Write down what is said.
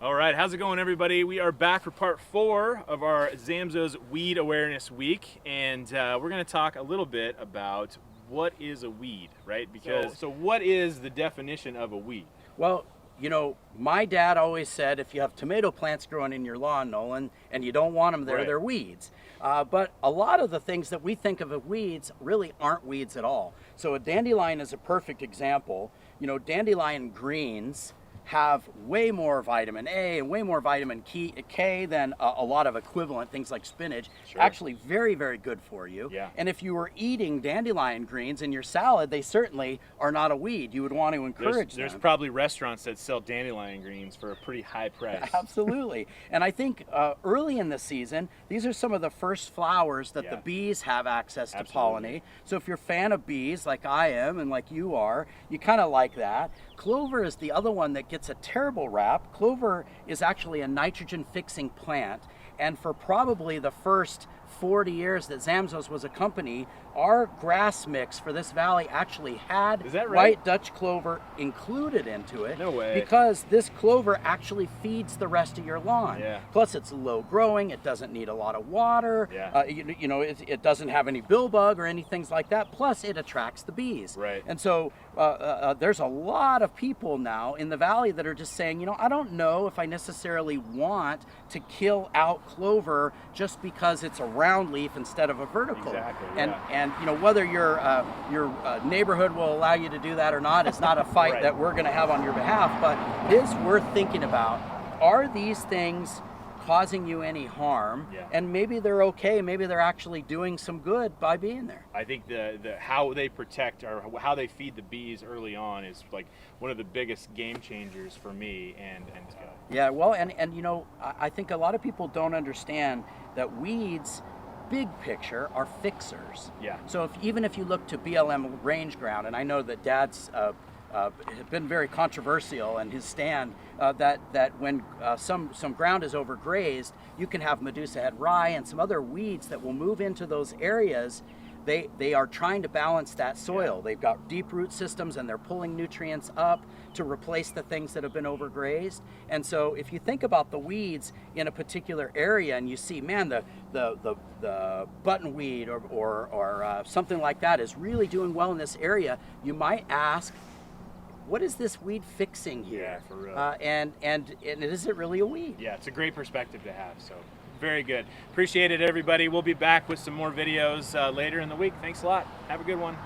All right, how's it going, everybody? We are back for part 4 of our Zamzows Weed Awareness Week, and we're going to talk a little bit about what is a weed, right? Because so what is the definition of a weed? Well, you know, my dad always said if you have tomato plants growing in your lawn, Nolan, and you don't want them there, Right. they're weeds. But a lot of the things that we think of as weeds really aren't weeds at all. So a dandelion is a perfect example. You know, dandelion greens have way more vitamin A and way more vitamin K than a lot of equivalent things like spinach. Sure. Actually very, very good for you. Yeah. And if you were eating dandelion greens in your salad, they certainly are not a weed. You would want to encourage There's them. probably restaurants that sell dandelion greens for a pretty high price. Absolutely. And I think early in the season, these are some of the first flowers that the bees have access to pollinate. So if you're a fan of bees like I am and like you are, you kind of like that. Clover is the other one that gets a terrible rap. Clover is actually a nitrogen fixing plant. And for probably the first 40 years that Zamzows was a company, our grass mix for this valley actually had white Dutch clover included into it. No way. Because this clover actually feeds the rest of your lawn. Yeah. Plus it's low growing, it doesn't need a lot of water, Yeah. you know, it doesn't have any billbug or anything like that, plus it attracts the bees. Right. And so there's a lot of people now in the valley that are just saying, you know, I don't know if I necessarily want to kill out clover just because it's a round leaf instead of a vertical. Exactly, And you know, whether your neighborhood will allow you to do that or not, it's not a fight Right. that we're going to have on your behalf, but it is worth thinking about. Are these things causing you any harm? Yeah. And maybe they're okay, maybe they're actually doing some good by being there. I think the how they protect or how they feed the bees early on is like one of the biggest game changers for me and Yeah, well, and you know, I think a lot of people don't understand that weeds, big picture, are fixers. Yeah. So even if you look to BLM range ground, and I know that Dad's been very controversial in his stand, that when some ground is overgrazed, you can have Medusa head rye and some other weeds that will move into those areas. They are trying to balance that soil. Yeah. They've got deep root systems and they're pulling nutrients up to replace the things that have been overgrazed. And so if you think about the weeds in a particular area and you see, man, the buttonweed or something like that is really doing well in this area, you might ask, what is this weed fixing here? Yeah, for real. And is it really a weed? Yeah, it's a great perspective to have. So very good. Appreciate it, everybody. We'll be back with some more videos later in the week. Thanks a lot. Have a good one.